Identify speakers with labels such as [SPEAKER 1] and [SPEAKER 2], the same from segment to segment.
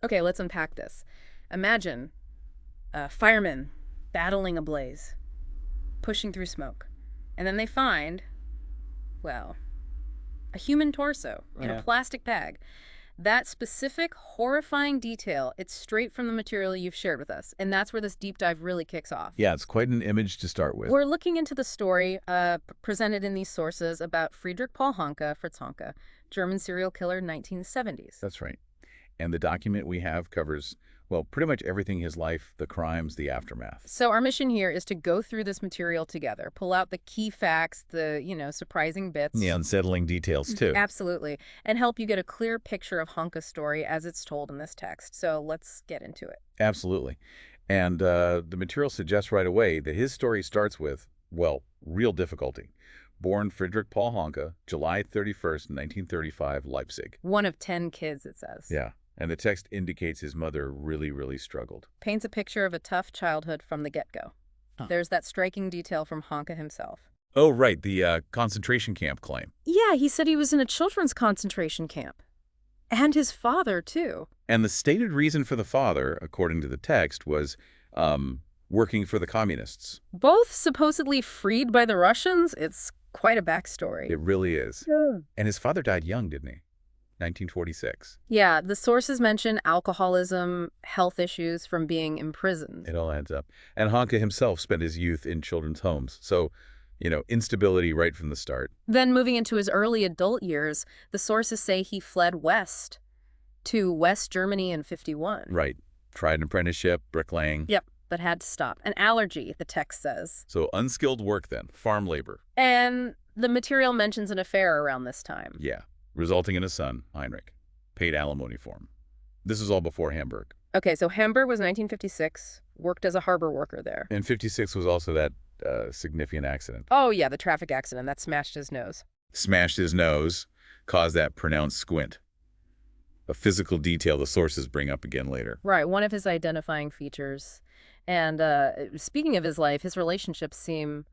[SPEAKER 1] Okay, let's unpack this. Imagine firemen battling a blaze, pushing through smoke. And then they find, well, a human torso in a
[SPEAKER 2] Yeah.
[SPEAKER 1] plastic bag. That specific horrifying detail, it's straight from the material you've shared with us. And that's where this deep dive really kicks off.
[SPEAKER 2] Yeah, it's quite an image to start with.
[SPEAKER 1] We're looking into the story presented in these sources about Friedrich Paul Honka, Fritz Honka, German serial killer, 1970s.
[SPEAKER 2] That's right. And the document we have covers, well, pretty much everything: his life, the crimes, the aftermath.
[SPEAKER 1] So our mission here is to go through this material together, pull out the key facts, the, surprising bits.
[SPEAKER 2] The unsettling details, too.
[SPEAKER 1] Absolutely. And help you get a clear picture of Honka's story as it's told in this text. So let's get into it.
[SPEAKER 2] Absolutely. And the material suggests right away that his story starts with, well, real difficulty. Born Friedrich Paul Honka, July 31st, 1935, Leipzig.
[SPEAKER 1] One of 10 kids, it says.
[SPEAKER 2] Yeah. And the text indicates his mother really, really struggled.
[SPEAKER 1] Paints a picture of a tough childhood from the get-go.
[SPEAKER 2] Huh.
[SPEAKER 1] There's that striking detail from Honka himself.
[SPEAKER 2] Oh, right, the concentration camp claim.
[SPEAKER 1] Yeah, he said he was in a children's concentration camp. And his father, too.
[SPEAKER 2] And the stated reason for the father, according to the text, was working for the communists.
[SPEAKER 1] Both supposedly freed by the Russians? It's quite a backstory.
[SPEAKER 2] It really is.
[SPEAKER 1] Yeah.
[SPEAKER 2] And his father died young, didn't he? 1946.
[SPEAKER 1] Yeah, the sources mention alcoholism, health issues from being imprisoned.
[SPEAKER 2] It all adds up. And Honka himself spent his youth in children's homes. So, instability right from the start.
[SPEAKER 1] Then moving into his early adult years, the sources say he fled west to West Germany in 51.
[SPEAKER 2] Right. Tried an apprenticeship, bricklaying.
[SPEAKER 1] Yep, but had to stop. An allergy, the text says.
[SPEAKER 2] So unskilled work then, farm labor.
[SPEAKER 1] And the material mentions an affair around this time.
[SPEAKER 2] Yeah, resulting in a son, Heinrich. Paid alimony for him. This is all before Hamburg.
[SPEAKER 1] Okay, so Hamburg was 1956, worked as a harbor worker there.
[SPEAKER 2] And 56 was also that significant accident.
[SPEAKER 1] Oh, yeah, the traffic accident that smashed his nose.
[SPEAKER 2] Smashed his nose, caused that pronounced squint. A physical detail the sources bring up again later.
[SPEAKER 1] Right, one of his identifying features. And speaking of his life, his relationships seem,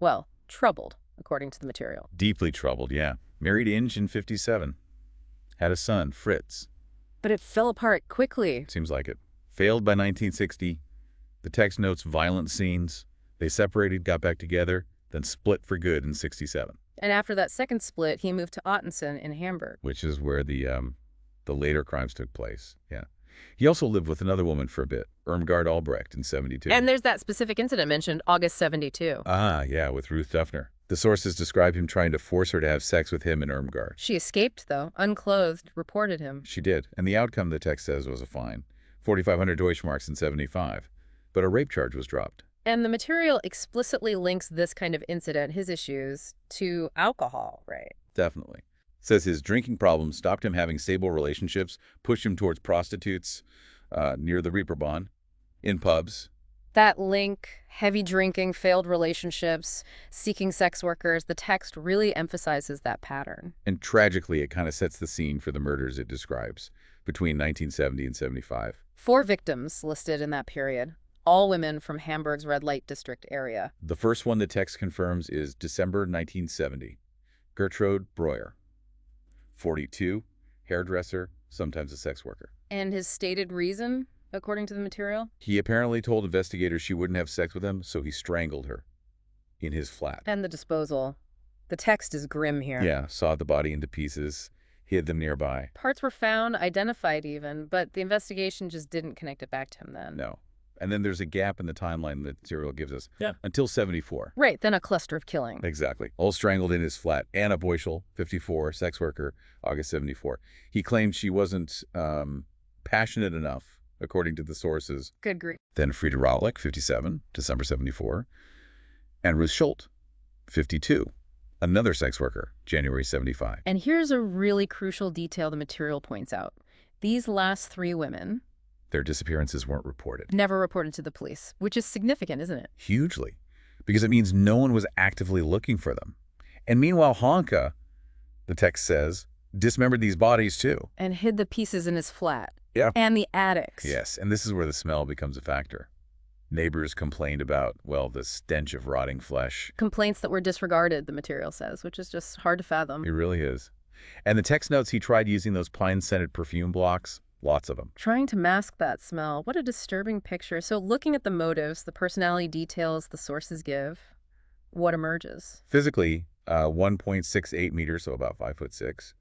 [SPEAKER 1] well, troubled, according to the material.
[SPEAKER 2] Deeply troubled, yeah. Married Inge in 57. Had a son, Fritz.
[SPEAKER 1] But it fell apart quickly.
[SPEAKER 2] Seems like it. Failed by 1960. The text notes violent scenes. They separated, got back together, then split for good in 67.
[SPEAKER 1] And after that second split, he moved to Ottensen in Hamburg.
[SPEAKER 2] Which is where the later crimes took place, yeah. He also lived with another woman for a bit, Irmgard Albrecht, in 72.
[SPEAKER 1] And there's that specific incident mentioned, August 72.
[SPEAKER 2] Ah, yeah, with Ruth Duffner. The sources describe him trying to force her to have sex with him and Irmgard.
[SPEAKER 1] She escaped, though, unclothed, reported him.
[SPEAKER 2] She did, and the outcome, the text says, was a fine. 4,500 Deutschmarks in 75. But a rape charge was dropped.
[SPEAKER 1] And the material explicitly links this kind of incident, his issues, to alcohol, right?
[SPEAKER 2] Definitely. Says his drinking problems stopped him having stable relationships, pushed him towards prostitutes near the Reeperbahn, in pubs.
[SPEAKER 1] That link, heavy drinking, failed relationships, seeking sex workers, the text really emphasizes that pattern.
[SPEAKER 2] And tragically, it kind of sets the scene for the murders it describes between 1970 and 75.
[SPEAKER 1] 4 victims listed in that period, all women from Hamburg's red light district area.
[SPEAKER 2] The first one the text confirms is December 1970. Gertrude Breuer, 42, hairdresser, sometimes a sex worker.
[SPEAKER 1] And his stated reason, according to the material?
[SPEAKER 2] He apparently told investigators she wouldn't have sex with him, so he strangled her in his flat.
[SPEAKER 1] And the disposal. The text is grim here.
[SPEAKER 2] Yeah, sawed the body into pieces, hid them nearby.
[SPEAKER 1] Parts were found, identified even, but the investigation just didn't connect it back to him then.
[SPEAKER 2] No. And then there's a gap in the timeline the material gives us.
[SPEAKER 1] Yeah.
[SPEAKER 2] Until 74.
[SPEAKER 1] Right, then a cluster of killing.
[SPEAKER 2] Exactly. All strangled in his flat. Anna Boyschel, 54, sex worker, August 74. He claimed she wasn't passionate enough, according to the sources.
[SPEAKER 1] Good grief.
[SPEAKER 2] Then Frieda Raulich, 57, December 74. And Ruth Schult, 52, another sex worker, January 75.
[SPEAKER 1] And here's a really crucial detail the material points out. These last 3 women...
[SPEAKER 2] Their disappearances weren't reported.
[SPEAKER 1] Never reported to the police, which is significant, isn't it?
[SPEAKER 2] Hugely. Because it means no one was actively looking for them. And meanwhile, Honka, the text says, dismembered these bodies too.
[SPEAKER 1] And hid the pieces in his flat.
[SPEAKER 2] Yeah.
[SPEAKER 1] And the attics.
[SPEAKER 2] Yes, and this is where the smell becomes a factor. Neighbors complained about, well, the stench of rotting flesh.
[SPEAKER 1] Complaints that were disregarded, the material says, which is just hard to fathom.
[SPEAKER 2] It really is. And the text notes he tried using those pine-scented perfume blocks. Lots of them.
[SPEAKER 1] Trying to mask that smell. What a disturbing picture. So looking at the motives, the personality details the sources give, what emerges?
[SPEAKER 2] Physically, 1.68 meters, so about 5'6",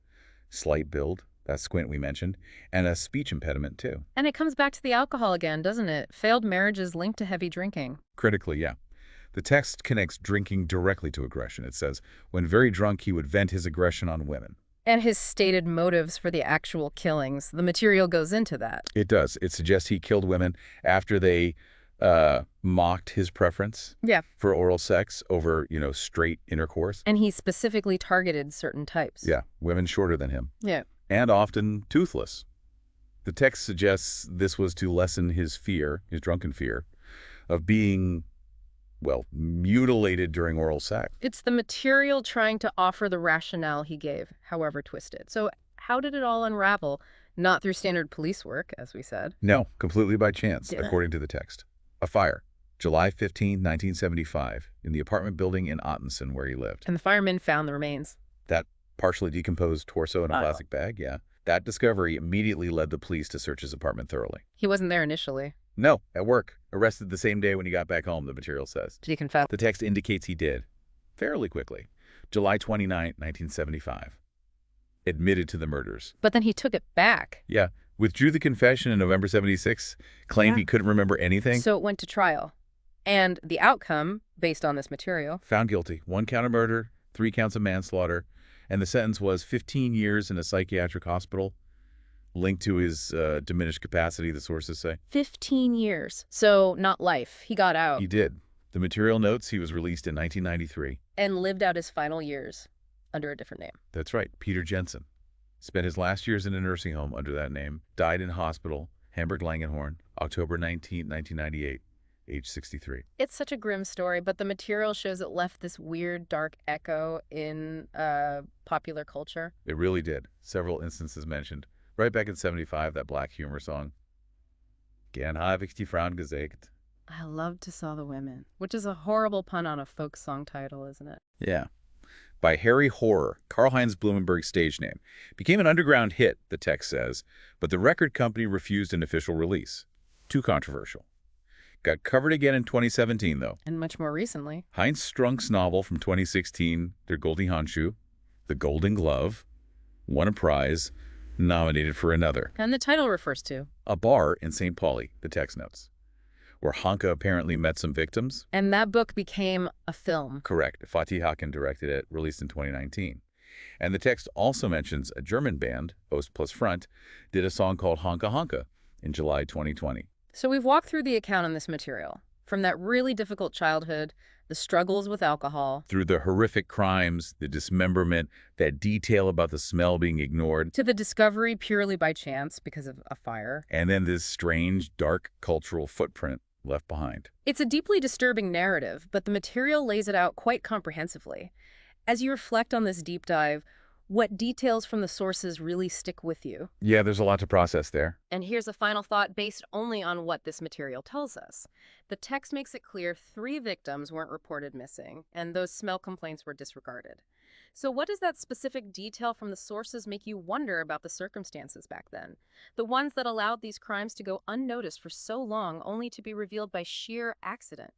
[SPEAKER 2] slight build, that squint we mentioned, and a speech impediment too.
[SPEAKER 1] And it comes back to the alcohol again, doesn't it? Failed marriages linked to heavy drinking.
[SPEAKER 2] Critically, yeah. The text connects drinking directly to aggression. It says, when very drunk, he would vent his aggression on women.
[SPEAKER 1] And his stated motives for the actual killings. The material goes into that.
[SPEAKER 2] It does. It suggests he killed women after they mocked his preference for oral sex over, straight intercourse.
[SPEAKER 1] And he specifically targeted certain types.
[SPEAKER 2] Yeah, women shorter than him.
[SPEAKER 1] Yeah.
[SPEAKER 2] And often toothless. The text suggests this was to lessen his fear, his drunken fear, of being, mutilated during oral sex.
[SPEAKER 1] It's the material trying to offer the rationale he gave, however twisted. So how did it all unravel? Not through standard police work, as we said.
[SPEAKER 2] No, completely by chance, according to the text. A fire, July 15, 1975, in the apartment building in Ottensen where he lived.
[SPEAKER 1] And the firemen found the remains.
[SPEAKER 2] That partially decomposed torso in a plastic bag, yeah. That discovery immediately led the police to search his apartment thoroughly.
[SPEAKER 1] He wasn't there initially.
[SPEAKER 2] No, at work. Arrested the same day when he got back home, the material says.
[SPEAKER 1] Did he confess?
[SPEAKER 2] The text indicates he did. Fairly quickly. July 29, 1975. Admitted to the murders.
[SPEAKER 1] But then he took it back.
[SPEAKER 2] Yeah. Withdrew the confession in November 76, claimed he couldn't remember anything.
[SPEAKER 1] So it went to trial. And the outcome, based on this material?
[SPEAKER 2] Found guilty. 1 count of murder, 3 counts of manslaughter, and the sentence was 15 years in a psychiatric hospital, linked to his diminished capacity, the sources say.
[SPEAKER 1] 15 years. So not life. He got out.
[SPEAKER 2] He did. The material notes he was released in 1993.
[SPEAKER 1] And lived out his final years under a different name.
[SPEAKER 2] That's right, Peter Jensen. Spent his last years in a nursing home under that name. Died in hospital, Hamburg-Langenhorn, October 19, 1998, age 63.
[SPEAKER 1] It's such a grim story, but the material shows it left this weird, dark echo in popular culture.
[SPEAKER 2] It really did. Several instances mentioned. Right back in 75, that black humor song. Gern habe ich die Frauen gesagt.
[SPEAKER 1] I love to saw the women, which is a horrible pun on a folk song title, isn't it?
[SPEAKER 2] Yeah. By Harry Horror, Karl-Heinz Blumenberg's stage name. Became an underground hit, the text says, but the record company refused an official release. Too controversial. Got covered again in 2017, though.
[SPEAKER 1] And much more recently.
[SPEAKER 2] Heinz Strunk's novel from 2016, Der Goldene Handschuh, The Golden Glove, won a prize, nominated for another.
[SPEAKER 1] And the title refers to?
[SPEAKER 2] A bar in St. Pauli, the text notes, where Honka apparently met some victims.
[SPEAKER 1] And that book became a film.
[SPEAKER 2] Correct. Fatih Akin directed it, released in 2019. And the text also mentions a German band, Ost plus Front, did a song called Honka Honka in July 2020.
[SPEAKER 1] So we've walked through the account in this material, from that really difficult childhood, the struggles with alcohol,
[SPEAKER 2] through the horrific crimes, the dismemberment, that detail about the smell being ignored,
[SPEAKER 1] to the discovery purely by chance because of a fire.
[SPEAKER 2] And then this strange, dark cultural footprint left behind.
[SPEAKER 1] It's a deeply disturbing narrative, but the material lays it out quite comprehensively. As you reflect on this deep dive, what details from the sources really stick with you?
[SPEAKER 2] Yeah, there's a lot to process there.
[SPEAKER 1] And here's a final thought based only on what this material tells us. The text makes it clear 3 victims weren't reported missing, and those smell complaints were disregarded. So what does that specific detail from the sources make you wonder about the circumstances back then? The ones that allowed these crimes to go unnoticed for so long only to be revealed by sheer accident.